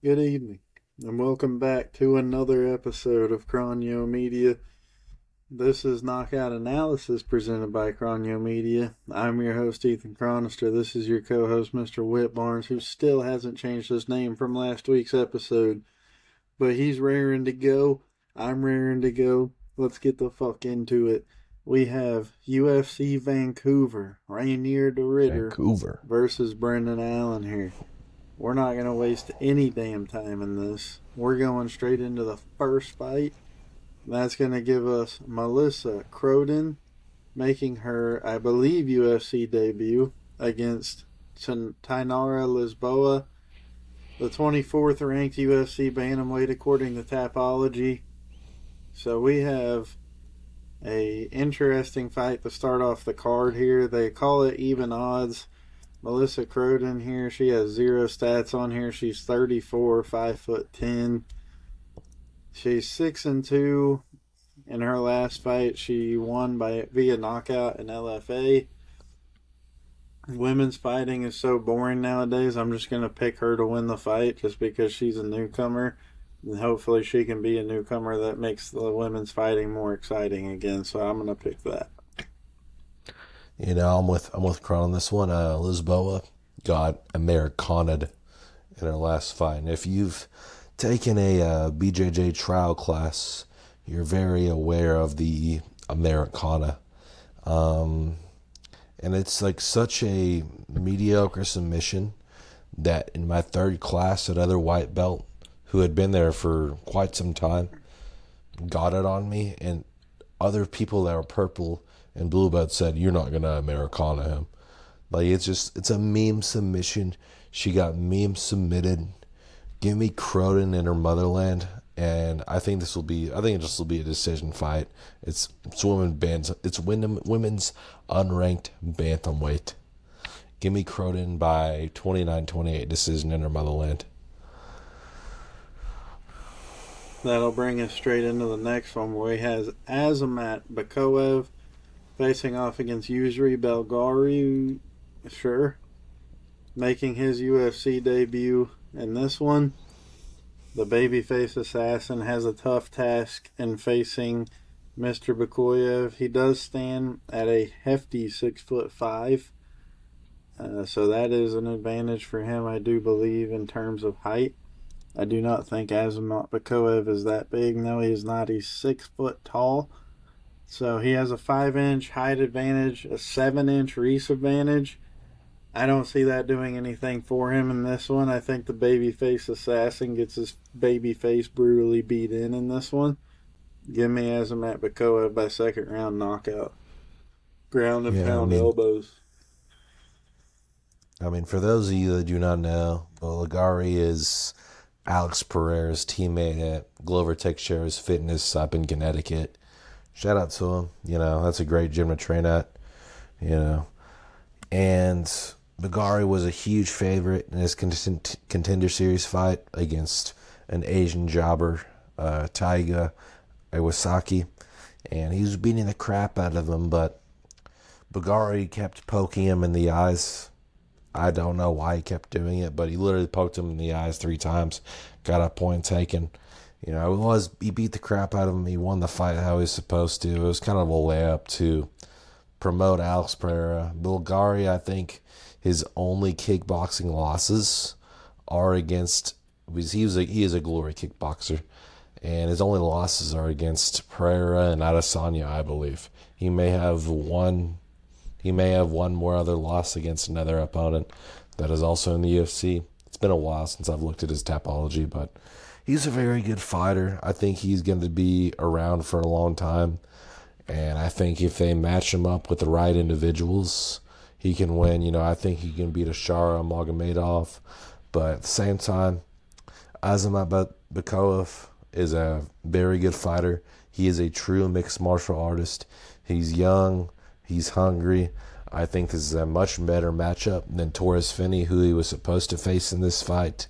Good evening, and welcome back to another episode of Cronio Media. This is Knockout Analysis presented by Cronio Media. I'm your host, Ethan Chronister. This is your co-host, Mr. Whit Barnes, who still hasn't changed his name from last week's episode. But he's raring to go. I'm raring to go. Let's get the fuck into it. We have UFC Vancouver, Rainier de Ritter Vancouver. versus Brendan Allen here. We're not going to waste any damn time in this. We're going straight into the first fight. That's going to give us Melissa Croden making her, I believe, UFC debut against Tainara Lisboa, the 24th ranked UFC bantamweight according to Tapology. So we have a interesting fight to start off the card here. They call it even odds. Melissa Croden here, she has zero stats on here. She's 34, 5'10". She's 6-2. In her last fight, she won via knockout in LFA. Women's fighting is so boring nowadays. I'm just gonna pick her to win the fight just because she's a newcomer, and hopefully she can be a newcomer that makes the women's fighting more exciting again. So I'm gonna pick that. I'm with Kron on this one. Lisboa got Americana'd in her last fight. And if you've taken a BJJ trial class, you're very aware of the Americana. And it's like such a mediocre submission that in my third class, another white belt who had been there for quite some time got it on me, and other people that were purple and blue belt said, "You're not gonna Americana him." Like it's a meme submission. She got meme submitted. Give me Croden in her motherland, and I think this will be. I think this will be a decision fight. It's women's unranked bantamweight. Give me Croden by 29-28 decision in her motherland. That'll bring us straight into the next one where he has Azamat Bakoev facing off against Yusri Belgari, sure, making his UFC debut in this one. The babyface assassin has a tough task in facing Mr. Bakoev. He does stand at a hefty 6'5", so that is an advantage for him, I do believe, in terms of height. I do not think Azamat Bakoev is that big. No, he's not. He's 6 foot tall. So he has a 5-inch height advantage, a 7-inch reach advantage. I don't see that doing anything for him in this one. I think the babyface assassin gets his babyface brutally beat in this one. Give me Azamat Bakoev by second round knockout. Ground and pound elbows. For those of you that do not know, Belgari is Alex Pereira's teammate at Glover Teixeira's Fitness up in Connecticut. Shout out to him. That's a great gym to train at. And Belgari was a huge favorite in his contender series fight against an Asian jobber, Taiga Iwasaki. And he was beating the crap out of him, but Belgari kept poking him in the eyes. I don't know why he kept doing it, but he literally poked him in the eyes 3 times, got a point taken. He beat the crap out of him. He won the fight how he was supposed to. It was kind of a layup to promote Alex Pereira. Belgari, I think his only kickboxing losses are against, because he is a glory kickboxer, and his only losses are against Pereira and Adesanya, I believe. He may have one more other loss against another opponent that is also in the UFC. It's been a while since I've looked at his Tapology, but he's a very good fighter. I think he's going to be around for a long time. And I think if they match him up with the right individuals, he can win. I think he can beat Ashara Magomedov. But at the same time, Azamat Bakoev is a very good fighter. He is a true mixed martial artist. He's young. He's hungry. I think this is a much better matchup than Torres Finney, who he was supposed to face in this fight.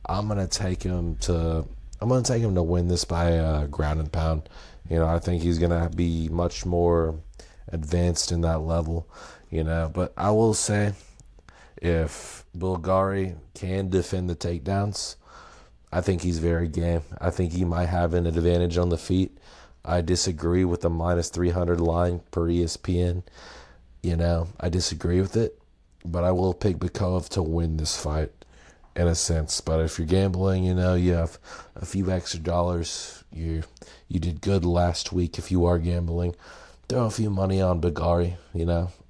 I'm gonna take him to win this by ground and pound. I think he's gonna be much more advanced in that level. But I will say, if Belgari can defend the takedowns, I think he's very game. I think he might have an advantage on the feet. I disagree with the minus 300 line per ESPN. I disagree with it, but I will pick Bykov to win this fight in a sense. But if you're gambling, you have a few extra dollars. You did good last week if you are gambling. Throw a few money on Bagari.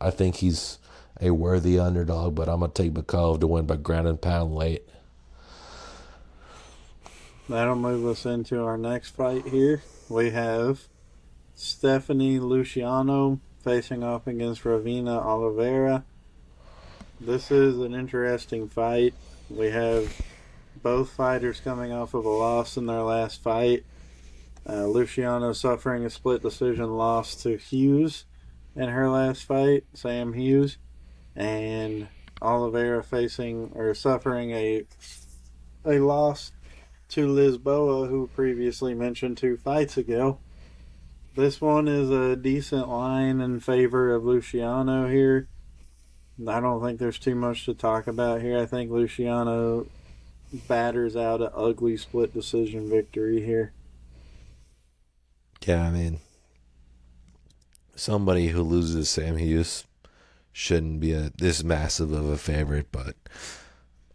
I think he's a worthy underdog, but I'm going to take Bykov to win by ground and pound late. That'll move us into our next fight here. We have Stephanie Luciano facing off against Ravina Oliveira. This is an interesting fight. We have both fighters coming off of a loss in their last fight. Luciano suffering a split decision loss to Hughes in her last fight, Sam Hughes, and Oliveira suffering a loss to Lisboa, who previously mentioned 2 fights ago. This one is a decent line in favor of Luciano here. I don't think there's too much to talk about here. I think Luciano batters out an ugly split decision victory here. Yeah, somebody who loses Sam Hughes shouldn't be this massive of a favorite, but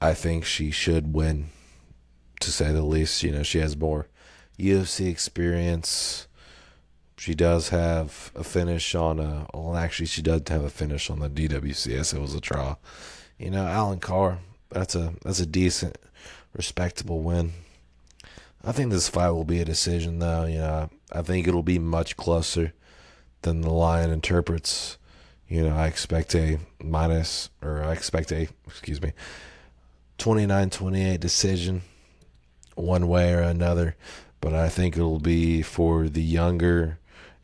I think she should win, to say the least. She has more UFC experience. She does have a finish on she does have a finish on the DWCS. It was a draw. Alan Carr, that's a decent, respectable win. I think this fight will be a decision, though. I think it'll be much closer than the line interprets. I expect a 29-28 decision one way or another, but I think it'll be for the younger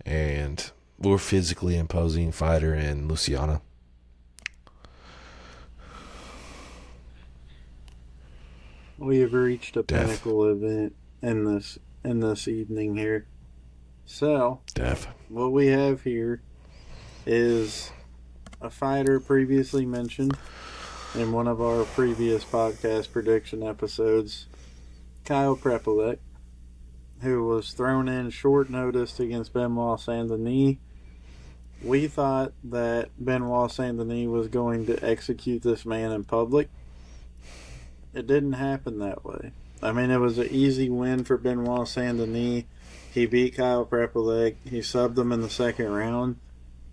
and more physically imposing fighter in Luciano. We have reached a pinnacle event in this evening here. So, what we have here is a fighter previously mentioned in one of our previous podcast prediction episodes, Kyle Prepolek, who was thrown in short notice against Benoit Saint-Denis. We thought that Benoit Saint-Denis was going to execute this man in public. It didn't happen that way. It was an easy win for Benoit Saint-Denis. He beat Kyle Prepolek. He subbed him in the second round.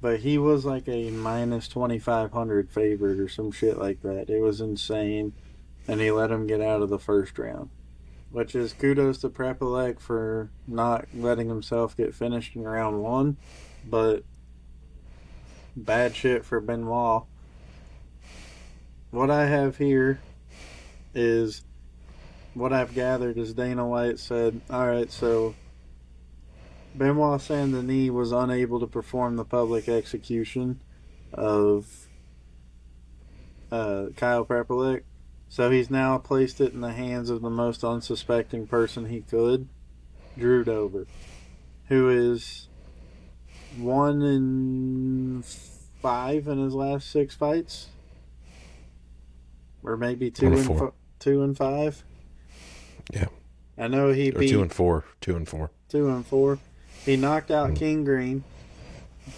But he was like a minus 2,500 favorite or some shit like that. It was insane. And he let him get out of the first round. Which is kudos to Prepolek for not letting himself get finished in round 1. But bad shit for Benoit. What I have here is what I've gathered is Dana White said, alright, so Benoit Saint-Denis was unable to perform the public execution of Kyle Prepolek, so he's now placed it in the hands of the most unsuspecting person he could, Drew Dober, who is 1-5 in his last 6 fights, or maybe 2-5. Yeah. I know he beat 2-4. 2-4. He knocked out King Green.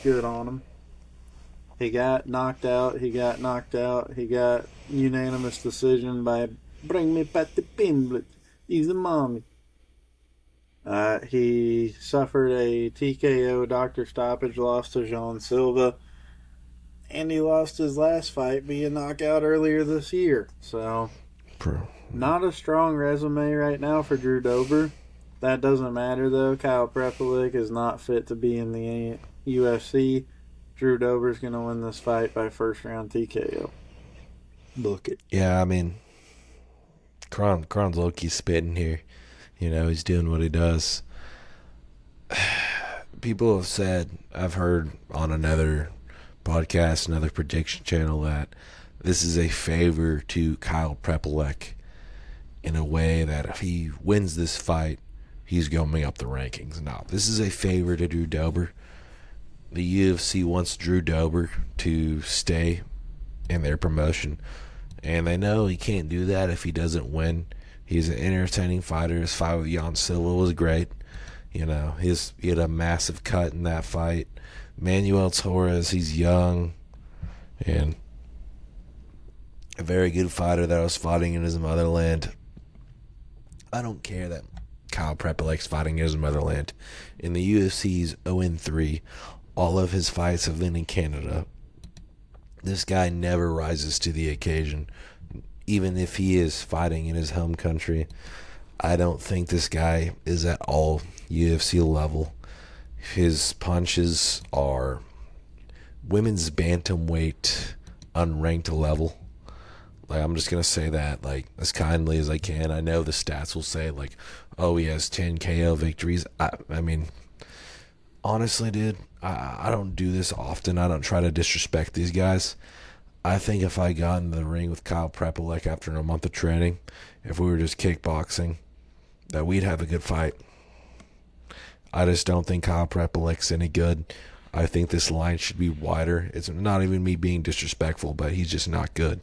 Good on him. He got knocked out. He got unanimous decision by Bring Me Back the Pimblet. He's a mommy. He suffered a TKO doctor stoppage loss to Jean Silva. And he lost his last fight via knockout earlier this year. So, not a strong resume right now for Drew Dober. That doesn't matter, though. Kyle Prepolek is not fit to be in the UFC. Drew Dober's going to win this fight by first round TKO. Book it. Yeah, Kron's low-key spitting here. He's doing what he does. People have said, I've heard on another podcast, another prediction channel, that this is a favor to Kyle Prepolek in a way that if he wins this fight, he's going up the rankings. No, this is a favor to Drew Dober. The UFC wants Drew Dober to stay in their promotion, and they know he can't do that if he doesn't win He's an entertaining fighter. His fight with Jan Silva was great. He had a massive cut in that fight. Manuel Torres, he's young and a very good fighter that was fighting in his motherland. I don't care that Kyle Prepolek's fighting in his motherland. In the UFC, he's 0-3. All of his fights have been in Canada. This guy never rises to the occasion. Even if he is fighting in his home country, I don't think this guy is at all UFC level. His punches are women's bantamweight unranked level. Like, I'm just going to say that, like, as kindly as I can. I know the stats will say, like, oh, he has 10 KO victories. I mean, honestly, dude, I don't do this often. I don't try to disrespect these guys. I think if I got in the ring with Kyle Prepolek after a month of training, if we were just kickboxing, that we'd have a good fight. I just don't think Kyle Prepolek's any good. I think this line should be wider. It's not even me being disrespectful, but he's just not good.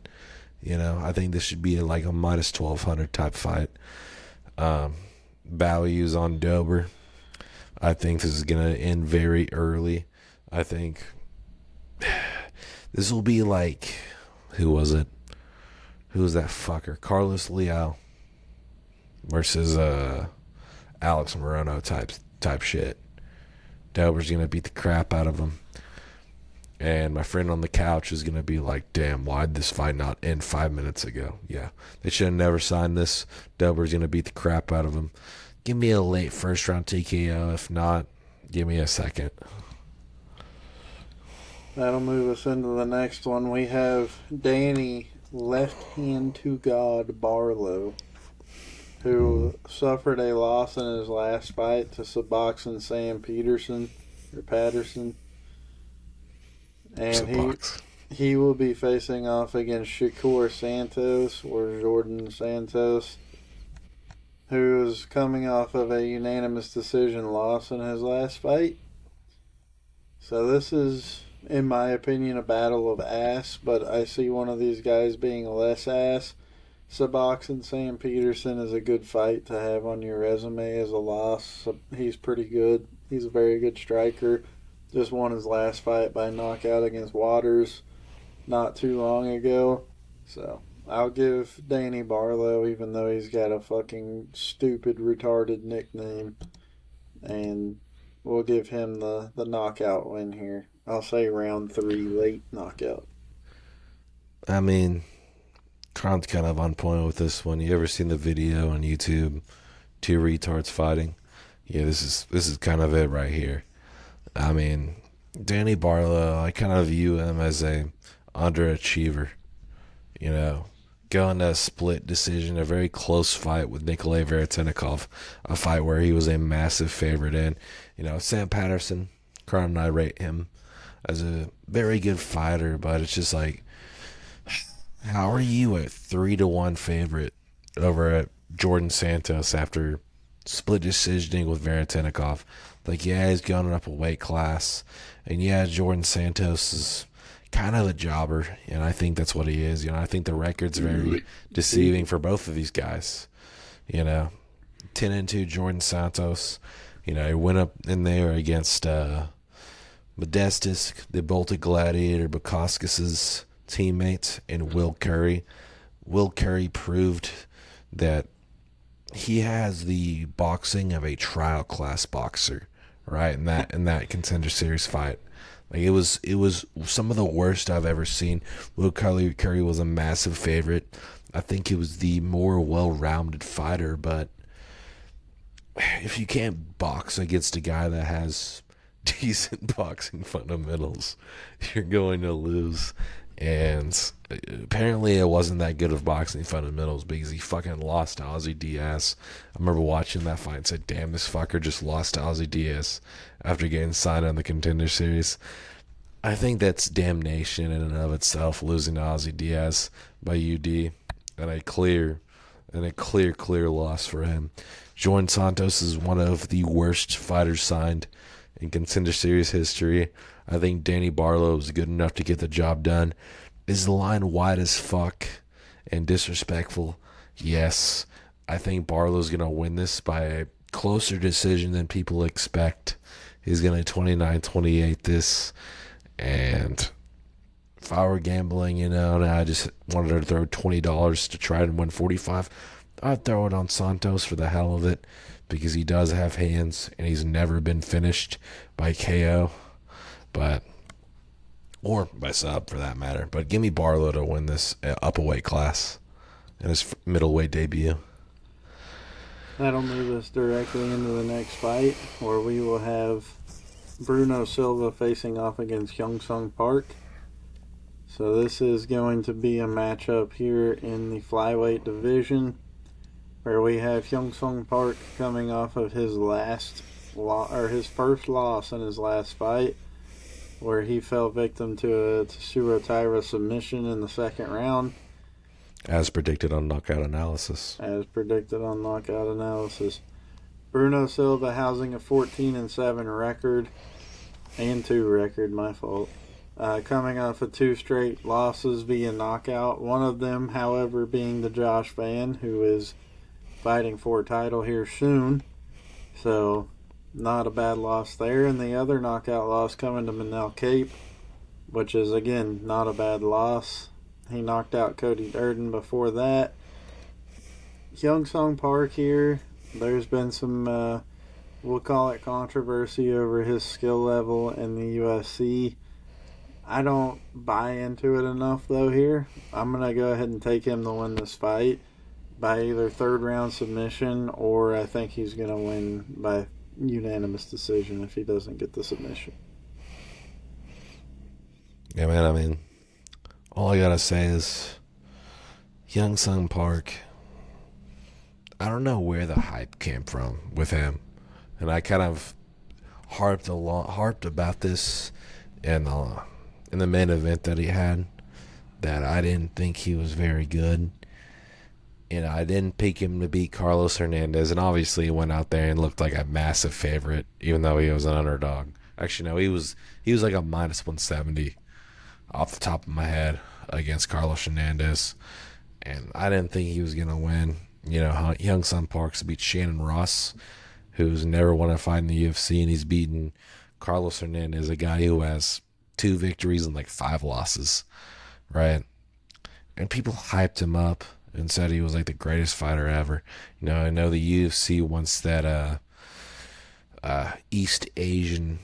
I think this should be like a minus 1,200 type fight. Values on Dober. I think this is going to end very early. I think this will be like, who was it? Who was that fucker? Carlos Leal versus Alex Morono type shit. Dober's going to beat the crap out of him. And my friend on the couch is going to be like, damn, why'd this fight not end 5 minutes ago? Yeah, they should have never signed this. Dober's going to beat the crap out of him. Give me a late first round TKO. If not, give me a second. That'll move us into the next one. We have Danny Left Hand to God Barlow, who suffered a loss in his last fight to Suboxone Sam Patterson. And he will be facing off against Shakur Santos or Jordan Santos, who is coming off of a unanimous decision loss in his last fight. So this is, in my opinion, a battle of ass, but I see one of these guys being less ass. Suboxone Sam Peterson is a good fight to have on your resume as a loss. He's pretty good. He's a very good striker. Just won his last fight by knockout against Waters not too long ago. So I'll give Danny Barlow, even though he's got a fucking stupid, retarded nickname. And we'll give him the knockout win here. I'll say round 3, late knockout. I mean, Kron's kind of on point with this one. You ever seen the video on YouTube? 2 retards fighting? Yeah, this is kind of it right here. I mean, Danny Barlow, I kind of view him as a underachiever. Going to a split decision, a very close fight with Nikolay Veretennikov, a fight where he was a massive favorite in. Sam Patterson, Kron and I rate him as a very good fighter, but it's just like, how are you a 3-1 favorite over at Jordan Santos after split decisioning with Veretennikov? Like, yeah, he's going up a weight class, and yeah, Jordan Santos is kind of a jobber, and I think that's what he is. I think the record's very deceiving for both of these guys. 10-2 Jordan Santos. He went up in there against Modestus, the Bolted Gladiator, Bukauskas' teammate, and Will Curry. Will Curry proved that he has the boxing of a trial class boxer, right? In that Contender Series fight. Like, it was some of the worst I've ever seen. Will Curry was a massive favorite. I think he was the more well-rounded fighter, but if you can't box against a guy that has decent boxing fundamentals, you're going to lose. And apparently it wasn't that good of boxing fundamentals because he fucking lost to Ozzy Diaz. I remember watching that fight and said, damn, this fucker just lost to Ozzy Diaz after getting signed on the Contender Series. I think that's damnation in and of itself, losing to Ozzy Diaz by UD, and a clear loss for him. Jordan Santos is one of the worst fighters signed in Contender Series history. I think Danny Barlow is good enough to get the job done. Is the line wide as fuck and disrespectful? Yes. I think Barlow's going to win this by a closer decision than people expect. He's going to 29-28 this. And if I were gambling, and I just wanted to throw $20 to try and win 45, I'd throw it on Santos for the hell of it because he does have hands and he's never been finished by KO, or by sub for that matter. But give me Barlow to win this up a weight class in his middleweight debut. That'll move us directly into the next fight, where we will have Bruno Silva facing off against Hyung Sung Park. So this is going to be a matchup here in the flyweight division, where we have Hyung Sung Park coming off of his first loss in his last fight, where he fell victim to a Tsuru Taira submission in the second round. As predicted on Knockout Analysis. Bruno Silva housing a 14-7 record, and 2 record, my fault. Coming off of 2 straight losses via knockout. One of them, however, being the Josh Van, who is fighting for a title here soon. So, not a bad loss there. And the other knockout loss coming to Manel Cape, which is, again, not a bad loss. He knocked out Cody Durden before that. Hyung Sung Park here, there's been some, we'll call it controversy over his skill level in the UFC. I don't buy into it enough, though, here. I'm going to go ahead and take him to win this fight by either third round submission, or I think he's going to win by unanimous decision if he doesn't get the submission. Yeah, man, I mean, all I got to say is Hyung Sung Park, I don't know where the hype came from with him. And I kind of harped about this in the main event that he had, that I didn't think he was very good. And I didn't pick him to beat Carlos Hernandez. And obviously he went out there and looked like a massive favorite, even though he was an underdog. Actually, no, he was like a minus 170 off the top of my head against Carlos Hernandez. And I didn't think he was going to win. Hyung Sung Park's beat Shannon Ross, who's never won a fight in the UFC, and he's beaten Carlos Hernandez, a guy who has 2 victories and like 5 losses, right? And people hyped him up and said he was like the greatest fighter ever. I know the UFC wants that East Asian.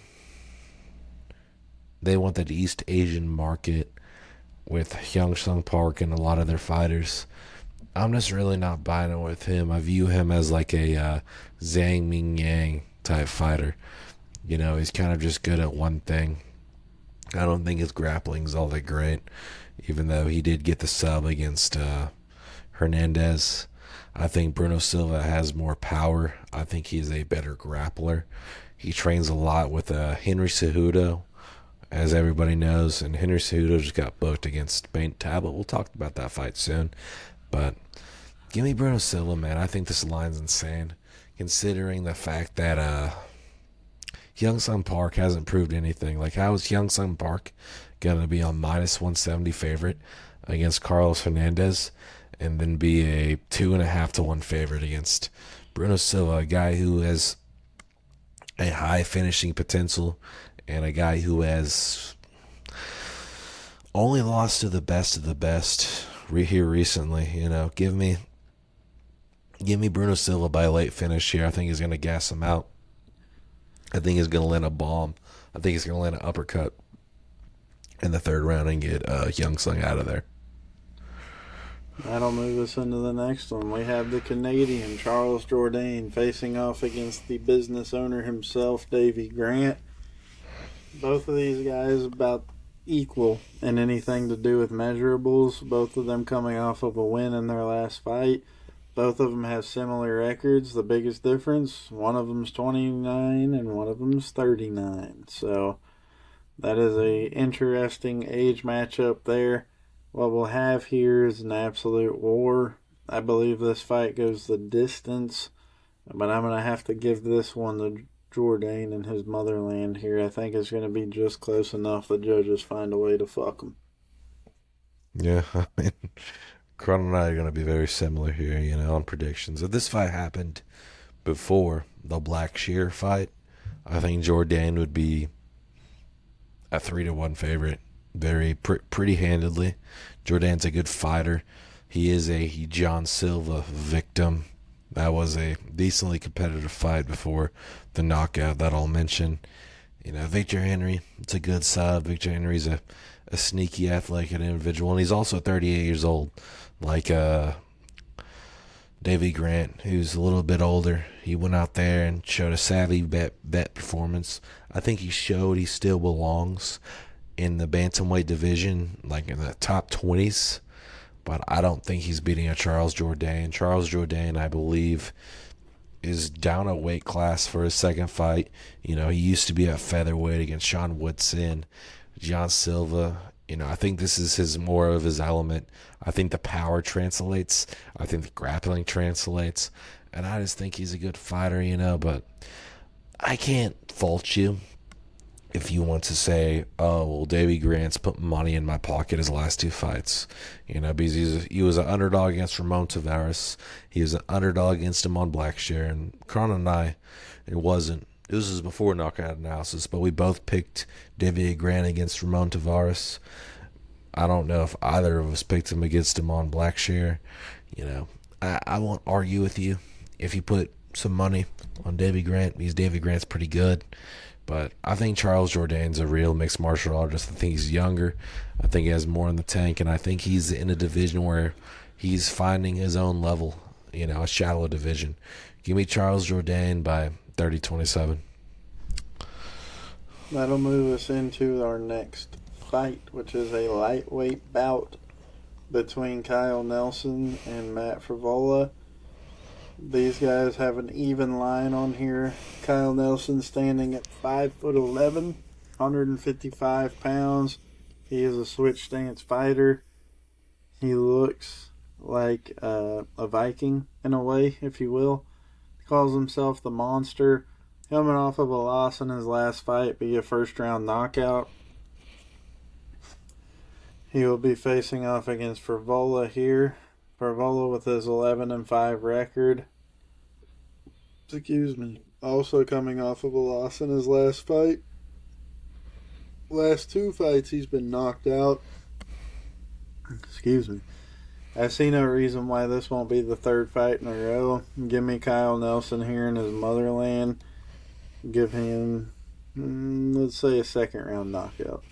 They want that East Asian market with Hyung Sung Park and a lot of their fighters. I'm just really not buying it with him. I view him as like a Zhang Ming Yang type fighter. He's kind of just good at one thing. I don't think his grappling's all that great, even though he did get the sub against Hernandez. I think Bruno Silva has more power. I think he's a better grappler. He trains a lot with Henry Cejudo, as everybody knows, and Henry Cejudo just got booked against Bain Tablet. We'll talk about that fight soon. But give me Bruno Silva, man. I think this line's insane, considering the fact that Hyung Sung Park hasn't proved anything. Like, how is Hyung Sung Park going to be a minus 170 favorite against Carlos Hernandez and then be a 2.5 to 1 favorite against Bruno Silva, a guy who has a high finishing potential and a guy who has only lost to the best of the best here recently? Give me Bruno Silva by a late finish here. I think he's going to gas him out. I think he's going to land a bomb. I think he's going to land an uppercut in the third round and get Hyung Sung out of there. That'll move us into the next one. We have the Canadian Charles Jourdain facing off against the business owner himself, Davey Grant. Both of these guys about equal in anything to do with measurables. Both of them coming off of a win in their last fight. Both of them have similar records. The biggest difference, one of them's 29 and one of them's 39. So that is a interesting age matchup there. What we'll have here is an absolute war. I believe this fight goes the distance, but I'm going to have to give this one to Jourdain in his motherland here. I think it's going to be just close enough the judges find a way to fuck him. Yeah, I mean, Cron and I are going to be very similar here, on predictions. If this fight happened before the Black Shear fight, I think Jourdain would be a 3-1 favorite, pretty handedly. Jourdain's a good fighter. He is a John Silva victim. That was a decently competitive fight before the knockout that I'll mention. Victor Henry, it's a good side. Victor Henry's a sneaky athletic individual, and he's also 38 years old, like Davey Grant, who's a little bit older. He went out there and showed a savvy bet performance. I think he showed he still belongs in the bantamweight division, like in the top 20s, but I don't think he's beating a Charles Jourdain. Charles Jourdain, I believe, is down a weight class for his second fight. He used to be a featherweight against Sean Woodson, John Silva. I think this is more of his element. I think the power translates. I think the grappling translates. And I just think he's a good fighter, but I can't fault you if you want to say, oh, well, Davey Grant's put money in my pocket his last two fights. Because he was an underdog against Ramon Tavares. He was an underdog against him on Blackshear. And Cron and I, it was before knockout analysis, but we both picked Davey Grant against Ramon Tavares. I don't know if either of us picked him against him on Blackshear. I won't argue with you if you put some money on Davey Grant, because Davey Grant's pretty good. But I think Charles Jourdain's a real mixed martial artist. I think he's younger. I think he has more in the tank, and I think he's in a division where he's finding his own level, a shallow division. Give me Charles Jourdain by 30-27. That'll move us into our next fight, which is a lightweight bout between Kyle Nelson and Matt Frivola. These guys have an even line on here. Kyle Nelson standing at 5'11", 155 pounds. He is a switch stance fighter. He looks like a Viking in a way, if you will. He calls himself the Monster. Coming off of a loss in his last fight, be a first-round knockout. He will be facing off against Frivola here. Frivola with his 11-5 record. Excuse me. Also coming off of a loss in his last fight. Last two fights he's been knocked out. Excuse me. I see no reason why this won't be the third fight in a row. Give me Kyle Nelson here in his motherland. Give him, let's say, a second-round knockout.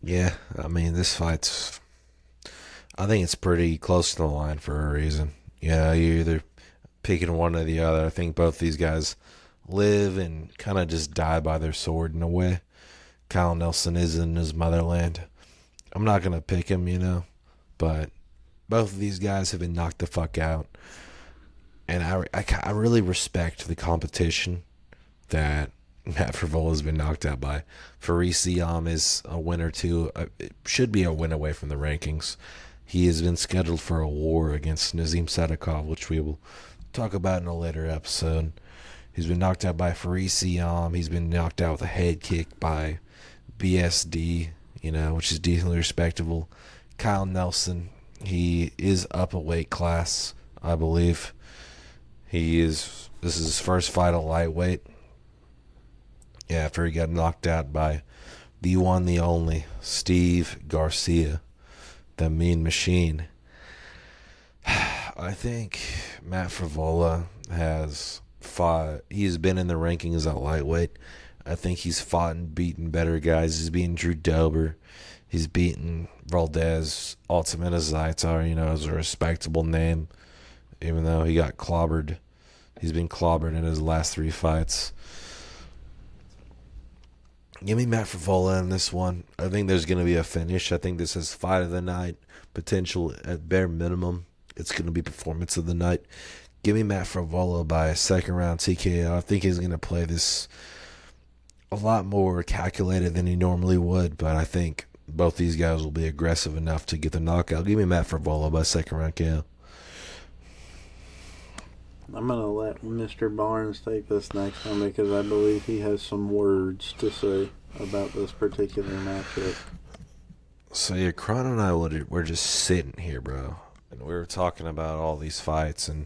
Yeah, this fight's... I think it's pretty close to the line for a reason. You're either picking one or the other. I think both these guys live and kind of just die by their sword in a way. Kyle Nelson is in his motherland. I'm not going to pick him, but both of these guys have been knocked the fuck out. And I really respect the competition that Matt Frivola has been knocked out by. Faris is a win or two. It should be a win away from the rankings. He has been scheduled for a war against Nazim Sadikov, which we will talk about in a later episode. He's been knocked out by Faris. He's been knocked out with a head kick by BSD, which is decently respectable. Kyle Nelson, he is up a weight class, I believe. This is his first fight at lightweight. Yeah, after he got knocked out by the one, the only, Steve Garcia, the Mean Machine. I think Matt Frivola has fought. He's been in the rankings at lightweight. I think he's fought and beaten better guys. He's beaten Drew Dober. He's beaten Valdez Altamena Zaitar, is a respectable name. Even though he got clobbered. He's been clobbered in his last three fights. Give me Matt Frivola in this one. I think there's going to be a finish. I think this is fight of the night. Potential at bare minimum. It's going to be performance of the night. Give me Matt Frivola by a second round TKO. I think he's going to play this a lot more calculated than he normally would. But I think both these guys will be aggressive enough to get the knockout. Give me Matt Frivola by second round KO. I'm going to let Mr. Barnes take this next one because I believe he has some words to say about this particular matchup. So yeah, Kron and I were just sitting here, bro, and we were talking about all these fights, and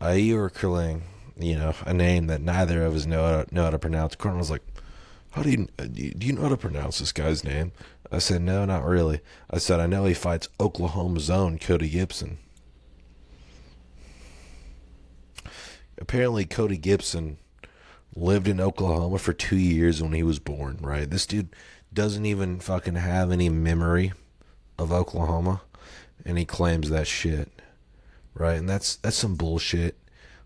you were calling, a name that neither of us know how to pronounce. Kron was like, "How do you know how to pronounce this guy's name?" I said, "No, not really." I said, "I know he fights Oklahoma's own Cody Gibson." Apparently, Cody Gibson lived in Oklahoma for 2 years when he was born. Right? This dude doesn't even fucking have any memory of Oklahoma, and he claims that shit, right? And that's some bullshit.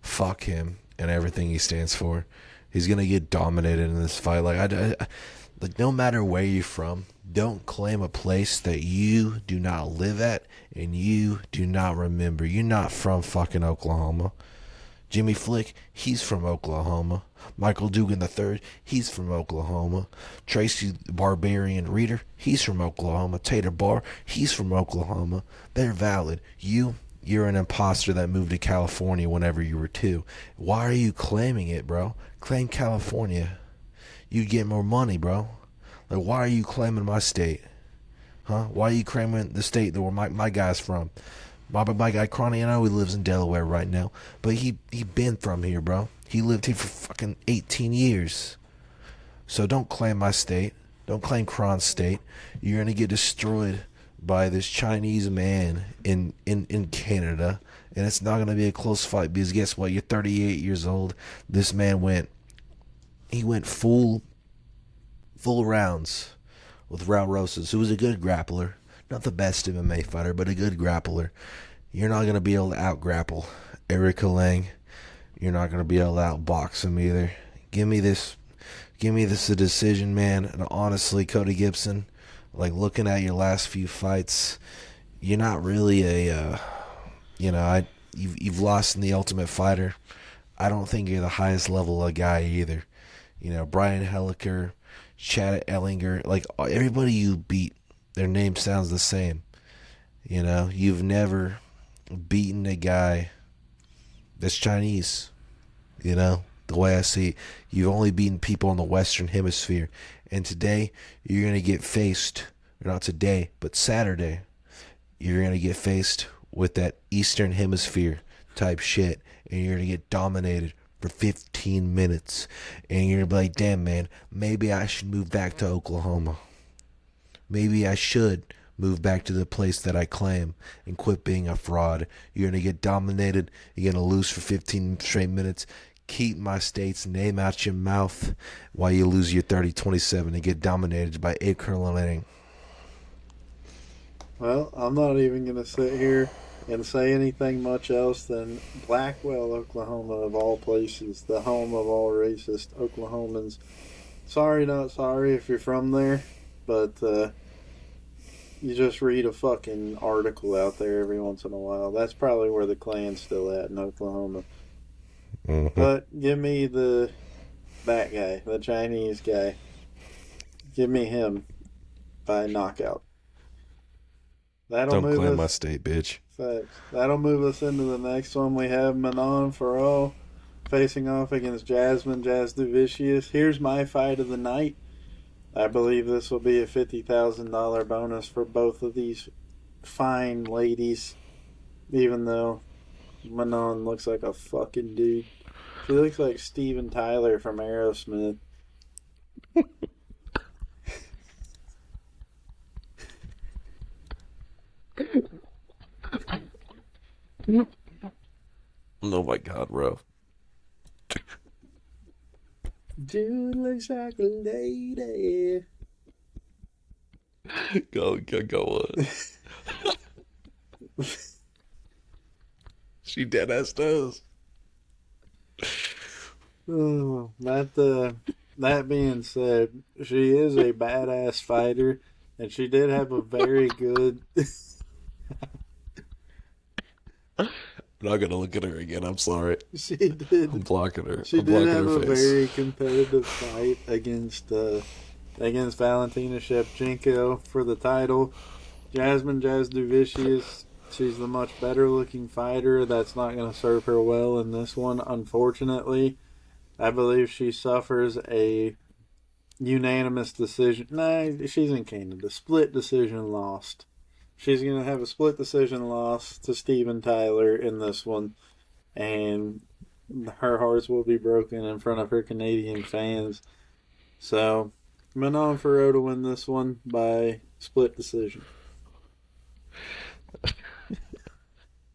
Fuck him and everything he stands for. He's gonna get dominated in this fight. Like no matter where you're from, don't claim a place that you do not live at and you do not remember. You're not from fucking Oklahoma. Jimmy Flick, he's from Oklahoma. Michael Dugan III, he's from Oklahoma. Tracy the Barbarian Reader, he's from Oklahoma. Tater Bar, he's from Oklahoma. They're valid. You're an imposter that moved to California whenever you were 2. Why are you claiming it, bro? Claim California. You get more money, bro. Like, why are you claiming my state? Huh? Why are you claiming the state that where my guy's from? My guy Cronny, I know he lives in Delaware right now, but he been from here, bro. He lived here for fucking 18 years. So don't claim my state. Don't claim Kron's state. You're gonna get destroyed by this Chinese man in Canada, and it's not gonna be a close fight because guess what? You're 38 years old. This man went full rounds with Raul Rosas, who was a good grappler. Not the best MMA fighter, but a good grappler. You're not going to be able to out-grapple Erica Lang. You're not going to be able to outbox him either. Give me this a decision, man. And honestly, Cody Gibson, like looking at your last few fights, you're not really you've lost in the Ultimate Fighter. I don't think you're the highest level of guy either. Brian Helliker, Chad Ellinger, like everybody you beat, their name sounds the same. You've never beaten a guy that's Chinese. The way I see it, you've only beaten people in the Western Hemisphere. And today, you're going to get faced, or not today, but Saturday, you're going to get faced with that Eastern Hemisphere type shit. And you're going to get dominated for 15 minutes. And you're going to be like, damn, man, maybe I should move back to Oklahoma. Maybe I should move back to the place that I claim and quit being a fraud. You're going to get dominated. You're going to lose for 15 straight minutes. Keep my state's name out your mouth while you lose your 30-27 and get dominated by Abe Kurlaning. Well, I'm not even going to sit here and say anything much else than Blackwell, Oklahoma, of all places, the home of all racist Oklahomans. Sorry, not sorry if you're from there, but you just read a fucking article out there every once in a while. That's probably where the Klan's still at in Oklahoma. Mm-hmm. But give me that guy, the Chinese guy. Give me him by knockout. Don't claim my state, bitch. Facts. That'll move us into the next one. We have Manon Farrell facing off against Jasmine Jasudavicius. Here's my fight of the night. I believe this will be a $50,000 bonus for both of these fine ladies, even though Manon looks like a fucking dude. She looks like Steven Tyler from Aerosmith. Oh my god, bro. Dude looks like a lady. Go on. She dead ass does. Oh, that being said, she is a badass fighter, and she did have a very good. I'm not gonna look at her again. I'm sorry. She did. I'm blocking her. She did have a very competitive fight against Valentina Shevchenko for the title. Jasmine Jasudavicius, she's the much better looking fighter. That's not going to serve her well in this one, unfortunately. I believe she suffers a unanimous decision. No, she's in Canada. Split decision lost. She's going to have a split decision loss to Steven Tyler in this one. And her hearts will be broken in front of her Canadian fans. So, Manon Ferrot to win this one by split decision.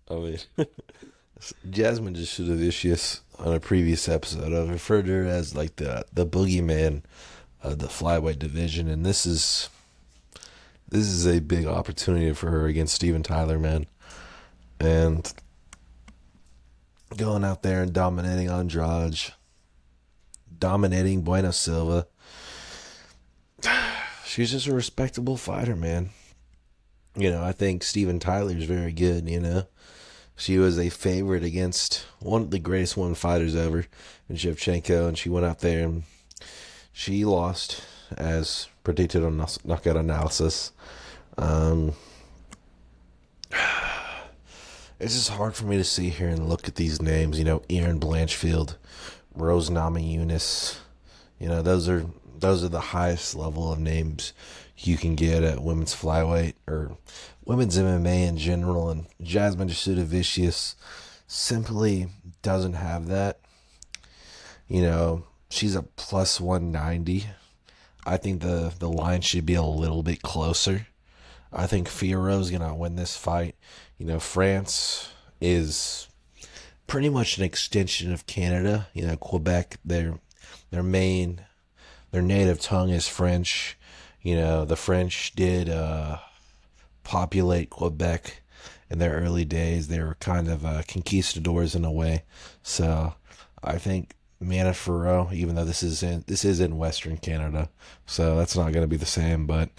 I mean, Jasmine Jasudavicius on a previous episode, I referred to her as like the boogeyman of the flyweight division, and this is a big opportunity for her against Steven Tyler, man. And going out there and dominating Andrade, dominating Bueno Silva. She's just a respectable fighter, man. You know, I think Steven Tyler's very good, you know. She was a favorite against one of the greatest women fighters ever, in Shevchenko, and she went out there and she lost, as predicted on Knockout Analysis. It's just hard for me to sit here and look at these names, you know, Erin Blanchfield, Rose Namajunas. You know, those are the highest level of names you can get at women's flyweight or women's MMA in general, and Jasmine Jasudavicius simply doesn't have that. You know, she's a plus 190. I think the line should be a little bit closer. I think Fiorot's going to win this fight. You know, France is pretty much an extension of Canada. You know, Quebec, their native tongue is French. You know, the French did populate Quebec in their early days. They were kind of conquistadors in a way. So I think Mana Ferrot, even though this is in Western Canada, so that's not going to be the same, but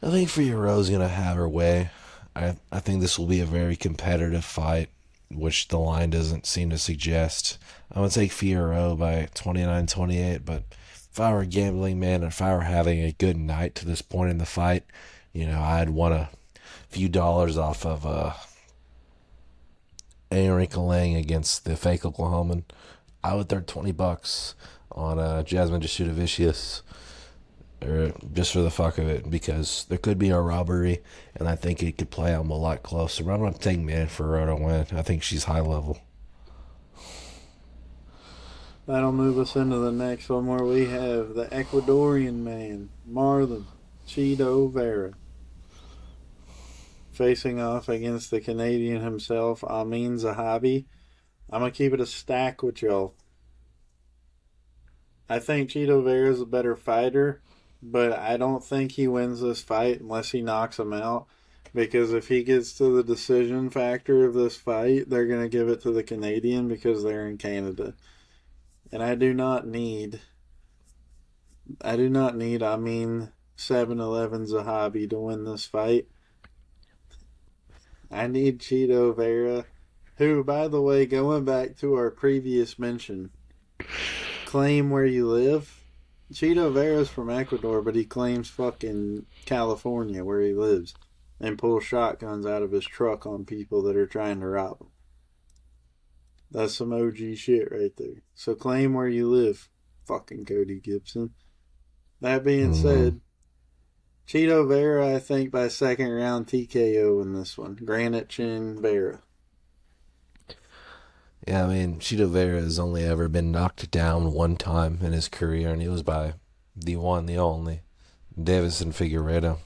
I think Fiorot's going to have her way. I think this will be a very competitive fight, which the line doesn't seem to suggest. I'm going to take Fiorot by 29-28, but if I were a gambling man, if I were having a good night to this point in the fight, you know, I'd want a few dollars off of Enrique Lang against the fake Oklahoman. I would throw $20 on Jasmine Jasudavicius, or just for the fuck of it, because there could be a robbery, and I think it could play out a lot closer. But I'm going to take Mana Ferrot to win. I think she's high level. That'll move us into the next one, where we have the Ecuadorian man, Marlon Chito Vera, facing off against the Canadian himself, Amin Zahabi. I'm going to keep it a stack with y'all. I think Chito Vera's a better fighter, but I don't think he wins this fight unless he knocks him out. Because if he gets to the decision factor of this fight, they're going to give it to the Canadian because they're in Canada. And I do not need Amin 7-11 Zahabi to win this fight. I need Chito Vera, who, by the way, going back to our previous mention, claim where you live. Chito Vera's from Ecuador, but he claims fucking California where he lives and pulls shotguns out of his truck on people that are trying to rob him. That's some OG shit right there. So claim where you live, fucking Cody Gibson. That being said, Chito Vera, I think by second round TKO in this one. Granite Chin Vera. Yeah, I mean, Chito Vera has only ever been knocked down one time in his career, and it was by the one, the only, Davison Figueiredo.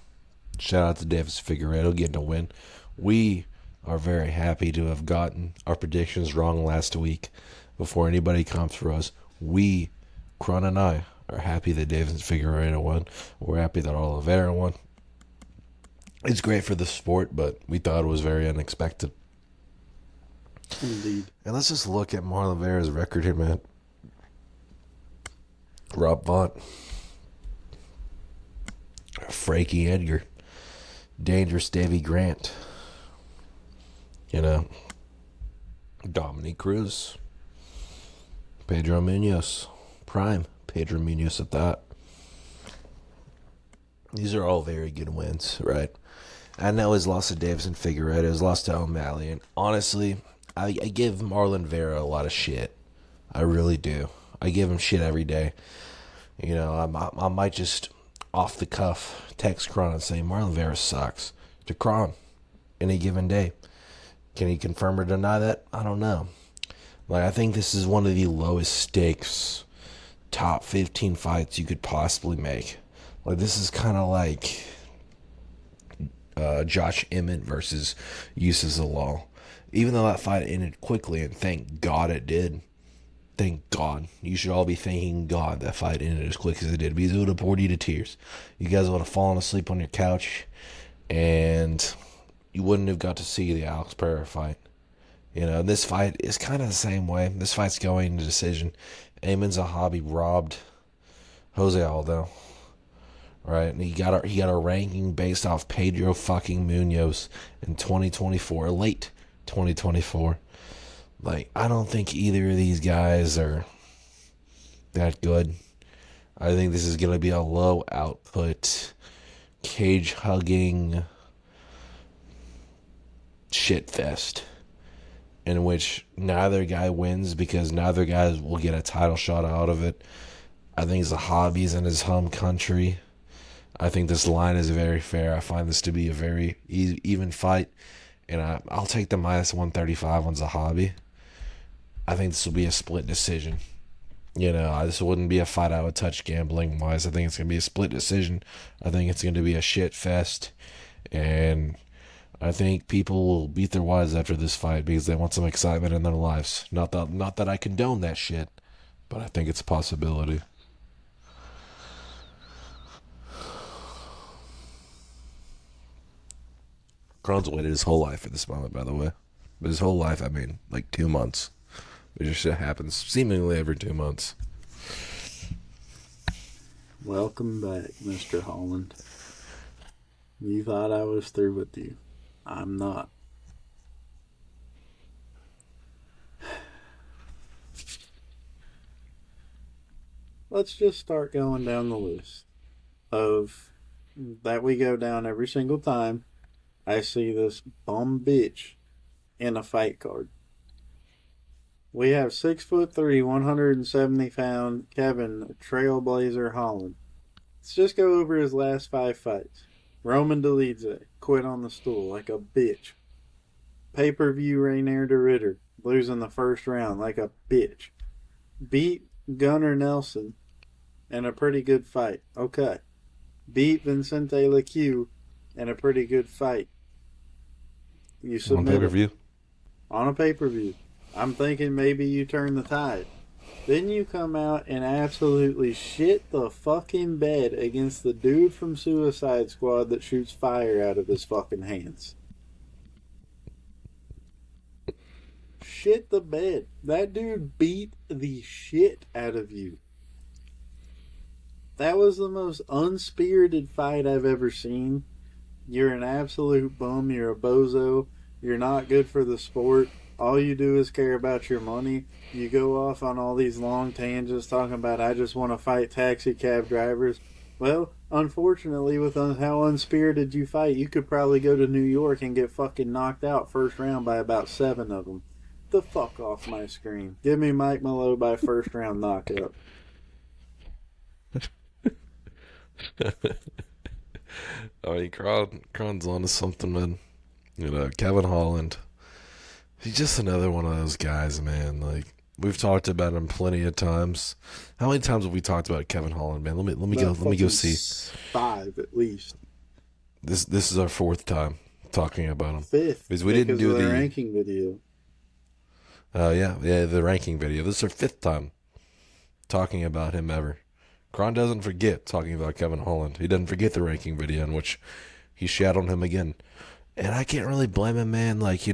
Shout out to Davison Figueiredo getting a win. We are very happy to have gotten our predictions wrong last week before anybody comes for us. We, Kron and I, are happy that Davison Figueiredo won. We're happy that Oliveira won. It's great for the sport, but we thought it was very unexpected. Indeed. And let's just look at Marlon Vera's record here, man. Rob Font, Frankie Edgar, Dangerous Davy Grant, you know, Dominique Cruz, Pedro Munoz, Prime Pedro Munoz at that. These are all very good wins, right? I know his loss to Davison Figueiredo, his loss to O'Malley, and honestly, I give Marlon Vera a lot of shit. I really do. I give him shit every day. I might just off the cuff text Kron and say Marlon Vera sucks to Kron any given day. Can he confirm or deny that? I don't know. Like, I think this is one of the lowest stakes top 15 fights you could possibly make. Like, this is kind of like Josh Emmett versus Yusuf Zalal. Even though that fight ended quickly, and thank God it did. Thank God. You should all be thanking God that fight ended as quick as it did, because it would have poured you to tears. You guys would have fallen asleep on your couch, and you wouldn't have got to see the Alex Pereira fight. This fight is kind of the same way. This fight's going to decision. Ayman Zahabi robbed Jose Aldo, right? And he got a ranking based off Pedro fucking Munoz in 2024, late 2024. Like, I don't think either of these guys are that good. I think this is going to be a low output, cage hugging shit fest, in which neither guy wins because neither guy will get a title shot out of it. I think Zahabi's in his home country. I think this line is very fair. I find this to be a very even fight, and I'll take the minus 135 on Zahabi. I think this will be a split decision. This wouldn't be a fight I would touch gambling-wise. I think it's going to be a split decision. I think it's going to be a shit fest, and I think people will beat their wives after this fight because they want some excitement in their lives. Not that I condone that shit, but I think it's a possibility. Kron's waited his whole life for this moment, by the way. But his whole life, I mean, like 2 months. It just shit happens seemingly every 2 months. Welcome back, Mr. Holland. You thought I was through with you. I'm not. Let's just start going down the list of that we go down every single time I see this bum bitch in a fight card. We have 6'3", 170-pound Kevin Trailblazer Holland. Let's just go over his last 5 fights. Roman Dolidze quit on the stool like a bitch. Pay-per-view Rainier de Ritter losing the first round like a bitch. Beat Gunnar Nelson in a pretty good fight. Okay. Beat Vicente Leque in a pretty good fight. You submitted. On pay-per-view? On a pay-per-view. I'm thinking maybe you turn the tide. Then you come out and absolutely shit the fucking bed against the dude from Suicide Squad that shoots fire out of his fucking hands. Shit the bed. That dude beat the shit out of you. That was the most unspirited fight I've ever seen. You're an absolute bum. You're a bozo. You're not good for the sport. All you do is care about your money. You go off on all these long tangents talking about, I just want to fight taxi cab drivers. Well, unfortunately, with how unspirited you fight, you could probably go to New York and get fucking knocked out first round by about 7 of them. The fuck off my screen. Give me Mike Mallow by first round knockout. I mean, Kron's onto something, man. Kevin Holland. He's just another one of those guys, man. Like, we've talked about him plenty of times. How many times have we talked about Kevin Holland, man? Let me go see. 5 at least. This is our 4th time talking about him. 5th. Because we didn't do the ranking video. Yeah, the ranking video. This is our 5th time talking about him ever. Kron doesn't forget talking about Kevin Holland. He doesn't forget the ranking video in which he shat on him again. And I can't really blame him, man. Like,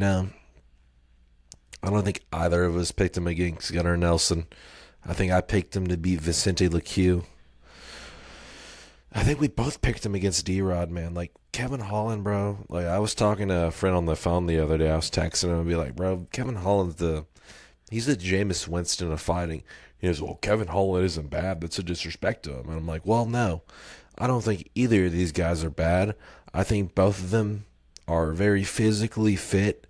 I don't think either of us picked him against Gunnar Nelson. I think I picked him to beat Vicente Leque. I think we both picked him against D-Rod, man. Like, Kevin Holland, bro. Like, I was talking to a friend on the phone the other day. I was texting him and be like, bro, Kevin Holland's he's the Jameis Winston of fighting. He goes, well, Kevin Holland isn't bad. That's a disrespect to him. And I'm like, well, no. I don't think either of these guys are bad. I think both of them are very physically fit,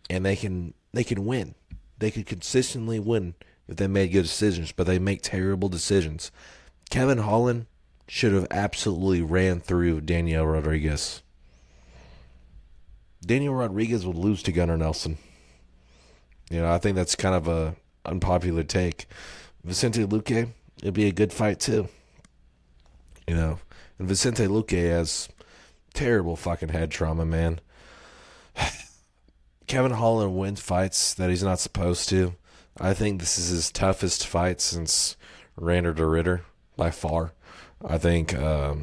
and they can win. They could consistently win if they made good decisions, but they make terrible decisions. Kevin Holland should have absolutely ran through Daniel Rodriguez. Daniel Rodriguez would lose to Gunnar Nelson. I think that's kind of a unpopular take. Vicente Luque, it'd be a good fight too. And Vicente Luque has terrible fucking head trauma, man. Kevin Holland wins fights that he's not supposed to. I think this is his toughest fight since Rander de Ritter, by far. I think, but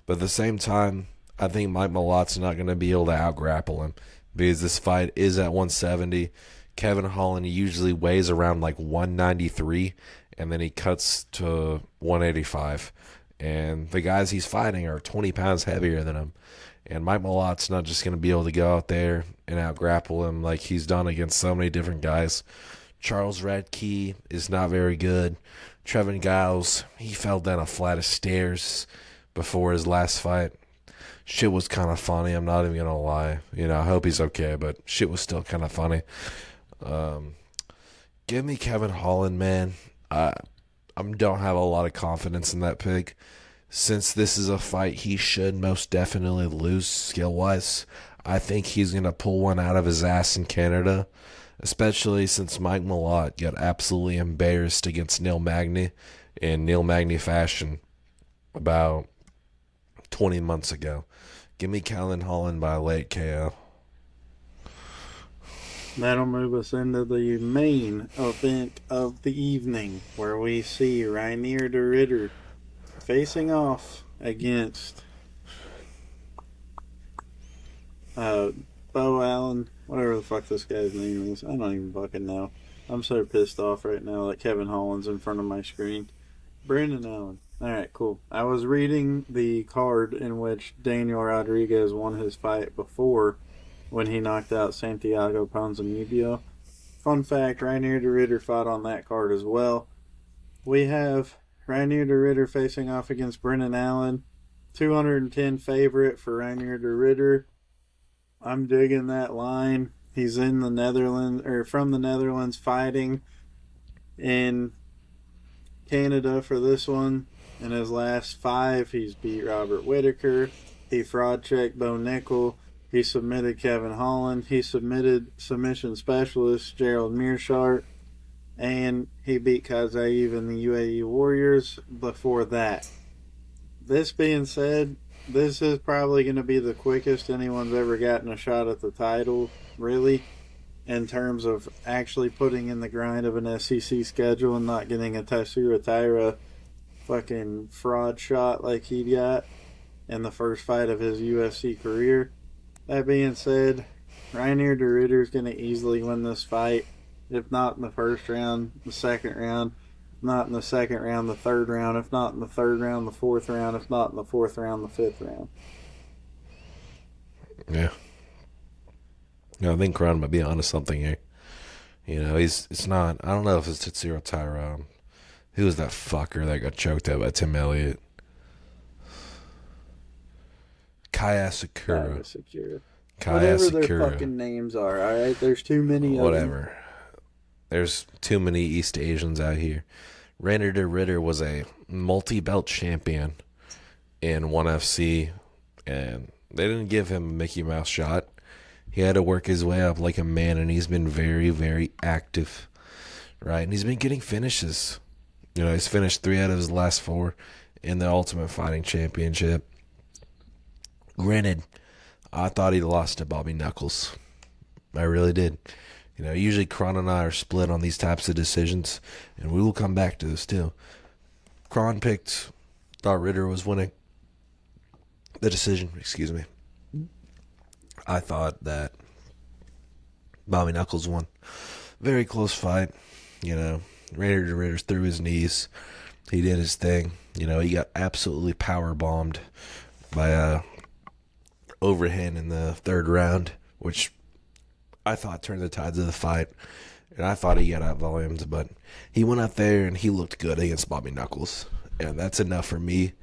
at the same time, I think Mike Malot's not going to be able to out-grapple him because this fight is at 170. Kevin Holland usually weighs around like 193, and then he cuts to 185. And the guys he's fighting are 20 pounds heavier than him. And Mike Malot's not just going to be able to go out there and out-grapple him like he's done against so many different guys. Charles Radke is not very good. Trevin Giles, he fell down a flight of stairs before his last fight. Shit was kind of funny. I'm not even going to lie. I hope he's okay, but shit was still kind of funny. Give me Kevin Holland, man. I don't have a lot of confidence in that pick. Since this is a fight he should most definitely lose skill-wise, I think he's going to pull one out of his ass in Canada, especially since Mike Malott got absolutely embarrassed against Neil Magny in Neil Magny fashion about 20 months ago. Give me Kevin Holland by a late KO. That'll move us into the main event of the evening, where we see Rainier de Ritter facing off against Bo Allen, whatever the fuck this guy's name is. I don't even fucking know. I'm so pissed off right now that Kevin Holland's in front of my screen. Brandon Allen. Alright, cool. I was reading the card in which Daniel Rodriguez won his fight before, when he knocked out Santiago Ponzinibbio. Fun fact, Rainier de Ritter fought on that card as well. We have Rainier de Ritter facing off against Brendan Allen. 210 favorite for Rainier de Ritter. I'm digging that line. He's in the Netherlands, or from the Netherlands, fighting in Canada for this one. In his last 5, he's beat Robert Whittaker. He fraud checked Bo Nickel. He submitted Kevin Holland. He submitted submission specialist Gerald Mearshart. And he beat Kazaev in the UAE Warriors before that. This being said, this is probably going to be the quickest anyone's ever gotten a shot at the title, really, in terms of actually putting in the grind of an SEC schedule and not getting a Tatsuro Taira fucking fraud shot like he got in the first fight of his UFC career. That being said, Rainier de Ritter is going to easily win this fight. If not in the first round, the second round. If not in the second round, the third round. If not in the third round, the fourth round. If not in the fourth round, the fifth round. Yeah. I think Kron might be onto something here. It's not, I don't know if it's Tatsuro Taira. Who was that fucker that got choked out by Tim Elliott? Kaya Sakura. Whatever their fucking names are, alright? There's too many of Whatever. There's too many East Asians out here. Rainier de Ritter was a multi-belt champion in ONE FC, and they didn't give him a Mickey Mouse shot. He had to work his way up like a man, and he's been very, very active, right? And he's been getting finishes. He's finished 3 out of his last 4 in the Ultimate Fighting Championship. Granted, I thought he lost to Bobby Knuckles. I really did. Usually Kron and I are split on these types of decisions, and we will come back to this too. Kron thought Ritter was winning the decision, excuse me. I thought that Bobby Knuckles won. Very close fight. Rainier de Ritter threw his knees. He did his thing. He got absolutely power bombed by overhand in the third round, which I thought turned the tides of the fight. And I thought he got out volumes, but he went out there and he looked good against Bobby Knuckles. And that's enough for me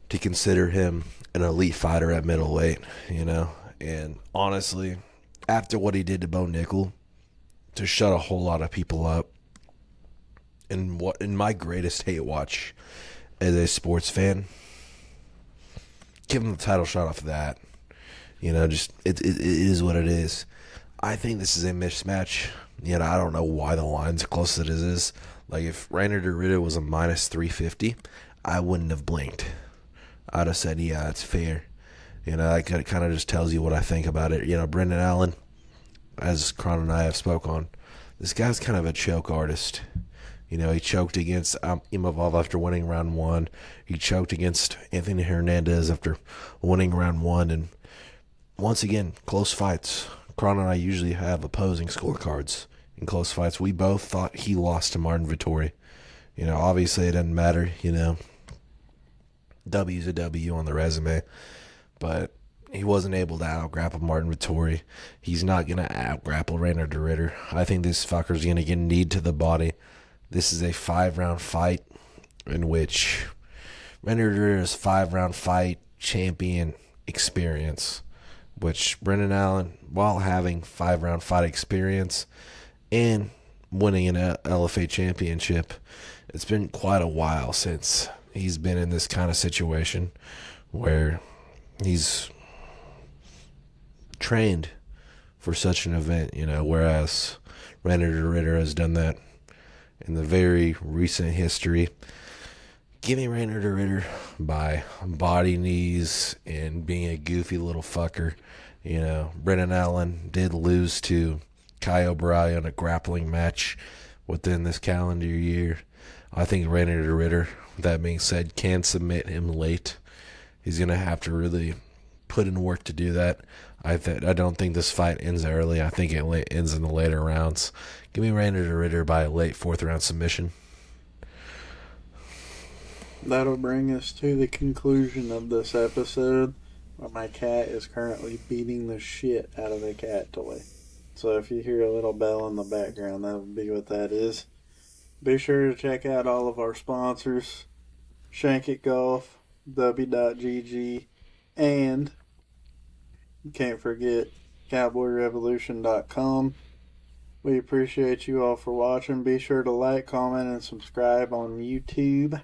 to consider him an elite fighter at middleweight, And honestly, after what he did to Bo Nickel, to shut a whole lot of people up, in my greatest hate watch as a sports fan, give him the title shot off of that. Just it is what it is. I think this is a mismatch. I don't know why the line's close as it is. Like, if Rainer DeRidder was a minus 350, I wouldn't have blinked. I'd have said, yeah, it's fair. That kind of just tells you what I think about it. Brendan Allen, as Kron and I have spoke on, this guy's kind of a choke artist. He choked against Imavov after winning round 1. He choked against Anthony Hernandez after winning round 1. And once again, close fights. Kron and I usually have opposing scorecards in close fights. We both thought he lost to Martin Vettori. Obviously it doesn't matter. W's a W on the resume. But he wasn't able to out-grapple Martin Vettori. He's not going to out-grapple Rainer DeRidder. I think this fucker's going to get kneed to the body. This is a 5-round fight in which Rainer DeRidder's 5-round fight champion experience, which Brendan Allen, while having 5-round fight experience and winning an LFA championship, it's been quite a while since he's been in this kind of situation where he's trained for such an event, whereas Rainer DeRidder has done that in the very recent history. Give me Rainer DeRidder by body knees and being a goofy little fucker. Brendan Allen did lose to Kai O'Brien in a grappling match within this calendar year. I think Rainer DeRidder, that being said, can submit him late. He's going to have to really put in work to do that. I don't think this fight ends early. I think it ends in the later rounds. Give me Rainer DeRidder by a late 4th round submission. That'll bring us to the conclusion of this episode, where my cat is currently beating the shit out of a cat toy. So if you hear a little bell in the background, that would be what that is. Be sure to check out all of our sponsors: Shank It Golf, W.GG, and you can't forget CowboyRevolution.com. We appreciate you all for watching. Be sure to like, comment, and subscribe on YouTube.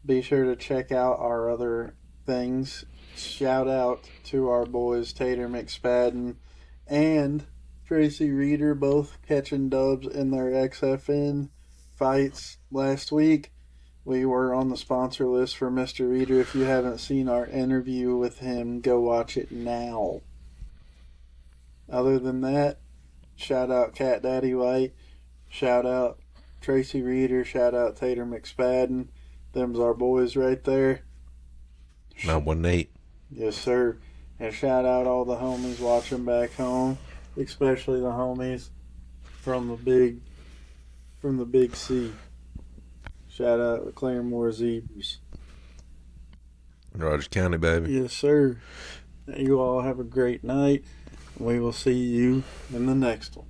Be sure to check out our other things. Shout out to our boys Tater McSpadden and Tracy Reeder, both catching dubs in their XFN fights last week. We were on the sponsor list for Mr. Reeder. If you haven't seen our interview with him, go watch it now. Other than that, shout out Cat Daddy White, shout out Tracy Reeder, shout out Tater McSpadden. Them's our boys right there. 918. Yes, sir. And shout out all the homies watching back home, especially the homies from the big C. Shout out the Claremore Zebras. Rogers County, baby. Yes, sir. You all have a great night. We will see you in the next one.